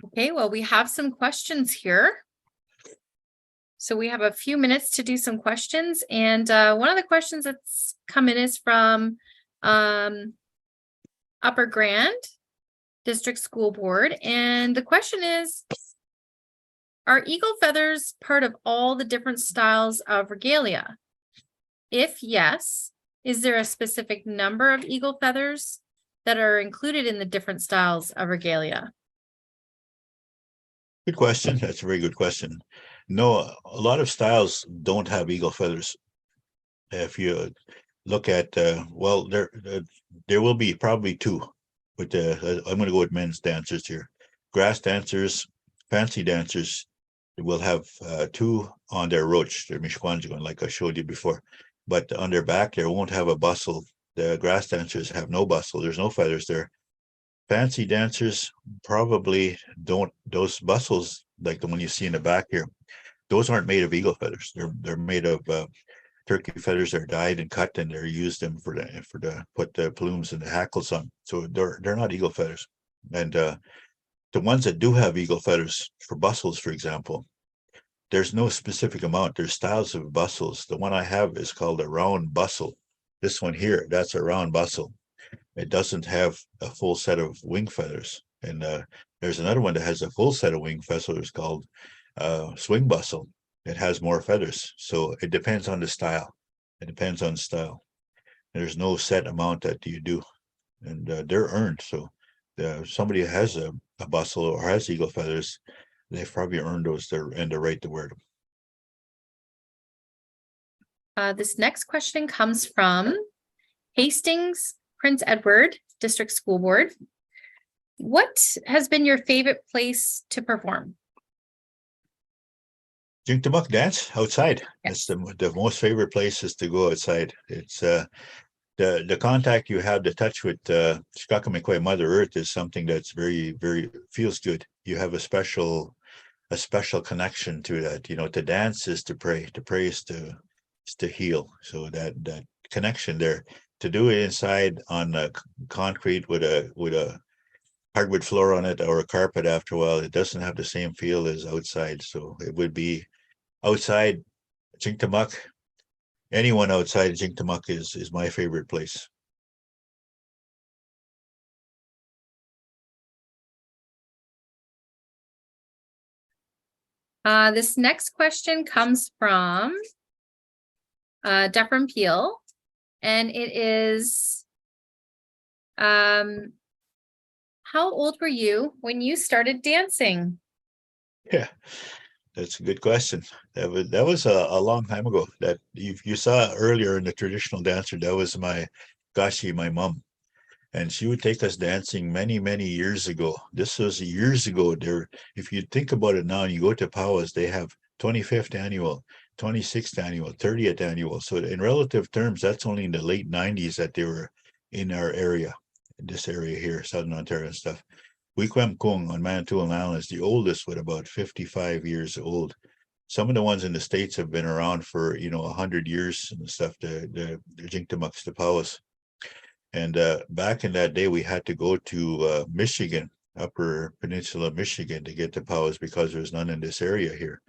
Okay, well, we have some questions here. So we have a few minutes to do some questions. And one of the questions that's come in is from Upper Grand District School Board. And the question is, are eagle feathers part of all the different styles of regalia? If yes, is there a specific number of eagle feathers that are included in the different styles of regalia? Good question. That's a very good question. No, a lot of styles don't have eagle feathers. If you look at, well, there will be probably two. But I'm going to go with men's dancers here. Grass dancers, fancy dancers will have two on their roach, their mishkwanjigon, like I showed you before. But on their back, they won't have a bustle. The grass dancers have no bustle. There's no feathers there. Fancy dancers probably don't. Those bustles, like the one you see in the back here, those aren't made of eagle feathers. They're made of turkey feathers. They're dyed and cut, and they're used them for put the plumes and the hackles on. So they're not eagle feathers. And the ones that do have eagle feathers for bustles, for example, there's no specific amount. There's styles of bustles. The one I have is called a round bustle. This one here, that's a round bustle. It doesn't have a full set of wing feathers. And there's another one that has a full set of wing feathers called swing bustle. It has more feathers. So it depends on the style. It depends on style. There's no set amount that you do. And they're earned. So somebody has a bustle or has eagle feathers, they've probably earned those and the right to wear them. This next question comes from Hastings Prince Edward District School Board. What has been your favorite place to perform? Jingtamok dance outside. Yes. That's the most favorite place is to go outside. It's the contact you have, the touch with Shkakamikwe, Mother Earth, is something that's very, very feels good. You have a special connection to that. You know, to dance is to pray. To pray is to heal. So that connection there. To do it inside on concrete with a hardwood floor on it or a carpet, after a while, it doesn't have the same feel as outside. So it would be outside Jingtamok. Anyone outside Jingtamok is my favorite place. This next question comes from Dufferin Peel, and it is, how old were you when you started dancing? Yeah, that's a good question. That was a long time ago. That you saw earlier in the traditional dancer, that was my mom. And she would take us dancing many, many years ago. This was years ago. There, if you think about it now, and you go to Powers, they have 25th annual, 26th annual, 30th annual. So in relative terms, that's only in the late 90s that they were in our area, this area here, Southern Ontario and stuff. Wikwem Kung on Manitoulin Island is the oldest, with about 55 years old. Some of the ones in the States have been around for 100 years and stuff. The Jingtamoks, the Powers. And back in that day, we had to go to Michigan, Upper Peninsula, Michigan, to get the Powers because there's none in this area here.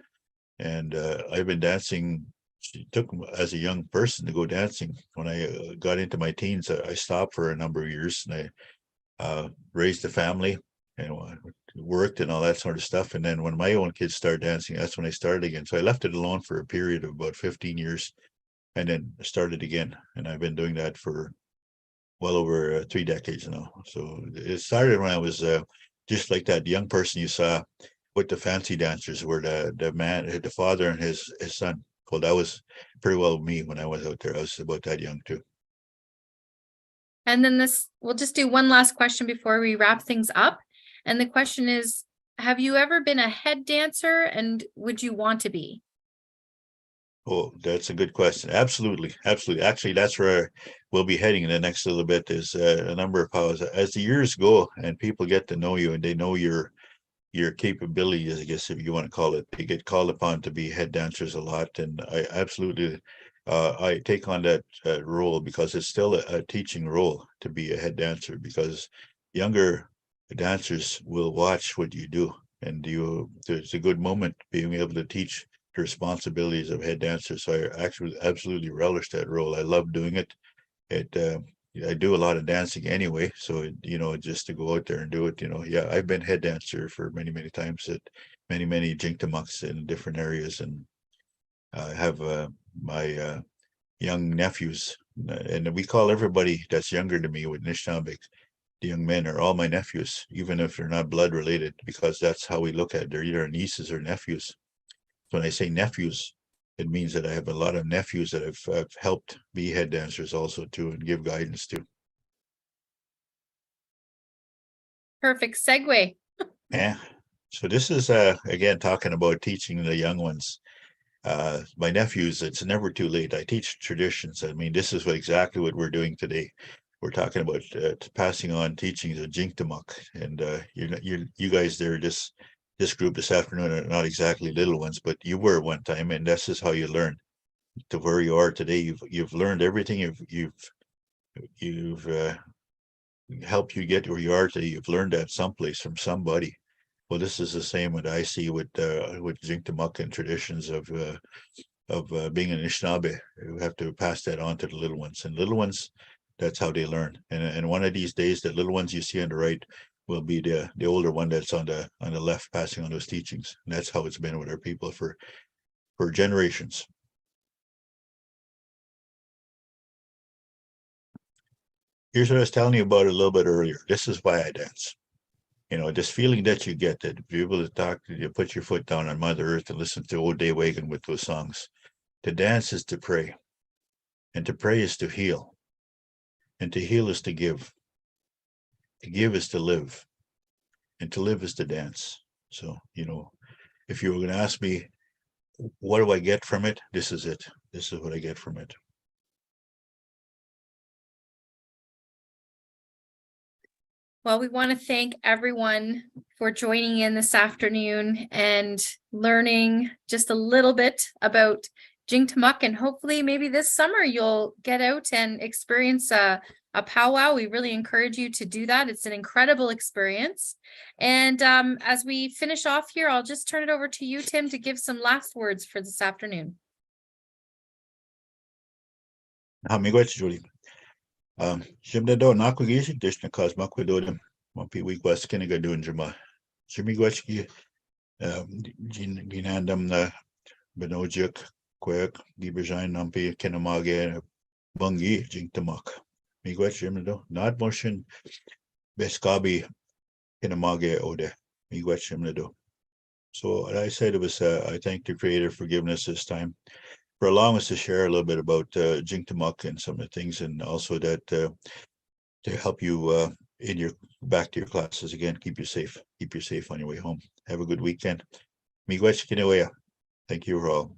And I've been dancing. It took as a young person to go dancing. When I got into my teens, I stopped for a number of years, and I raised a family and worked and all that sort of stuff. And then when my own kids started dancing, that's when I started again. So I left it alone for a period of about 15 years and then started again. And I've been doing that for well over 3 decades now. So it started when I was just like that young person you saw with the fancy dancers, where the man, the father and his son. Well, that was pretty well me when I was out there. I was about that young too. And then we'll just do one last question before we wrap things up. And the question is, have you ever been a head dancer, and would you want to be? Oh, that's a good question. Absolutely. Absolutely. Actually, that's where we'll be heading in the next little bit, is a number of powers. As the years go and people get to know you and they know your capabilities, I guess, if you want to call it, they get called upon to be head dancers a lot. And I absolutely, I take on that role because it's still a teaching role to be a head dancer, because younger dancers will watch what you do, and there's a good moment being able to teach the responsibilities of head dancers. So I actually absolutely relish that role. I love doing it. I do a lot of dancing anyway, so just to go out there and do it, yeah, I've been head dancer for many, many times at many Jingtamoks in different areas, and I have my young nephews, and we call everybody that's younger than me with Anishinaabe, the young men are all my nephews, even if they're not blood related, because that's how we look at it. They're either nieces or nephews. So when I say nephews, it means that I have a lot of nephews that I've helped be head dancers also too, and give guidance to. Perfect segue. Yeah. So this is again talking about teaching the young ones. My nephews, it's never too late. I teach traditions. I mean, this is exactly what we're doing today. We're talking about passing on teachings of Jingtamok, and you guys there, this group this afternoon, are not exactly little ones, but you were one time, and this is how you learn to where you are today. You've learned everything. You've helped you get where you are today. You've learned that someplace from somebody. Well, this is the same what I see with Jingtamok and traditions of being an Anishinaabe. You have to pass that on to the little ones, and little ones, that's how they learn. And one of these days, the little ones you see on the right will be the older one that's on the left, passing on those teachings. And that's how it's been with our people for generations. Here's what I was telling you about a little bit earlier. This is why I dance. this feeling that you get, that be able to talk, you put your foot down on Mother Earth and listen to Old Day Wagon with those songs. To dance is to pray, and to pray is to heal, and to heal is to give. To give is to live, and to live is to dance. So, if you were going to ask me, what do I get from it? This is it. This is what I get from it. Well, we want to thank everyone for joining in this afternoon and learning just a little bit about Jingtamok, and hopefully maybe this summer you'll get out and experience a powwow. We really encourage you to do that. It's an incredible experience. And as we finish off here, I'll just turn it over to you, Tim, to give some last words for this afternoon. Julie. Shimdado Naokwegijig Dishna Cause Makwadodem, Mampi Week West Kiniga doing Jama. Shimigwetski, Ginandam the Benojik, Quack, Giberjain Nampi, Kenamage, Bungi, Jingtamok. Migwet Shimdado, not motion, Beskabi, Kenamage Ode, Migwet Shimdado. So what I said was, I thank the Creator for giving us this time, for allowing us to share a little bit about Jingtamok and some of the things, and also that to help you back to your classes again. Keep you safe. Keep you safe on your way home. Have a good weekend. Miigwech Kinewea. Thank you all.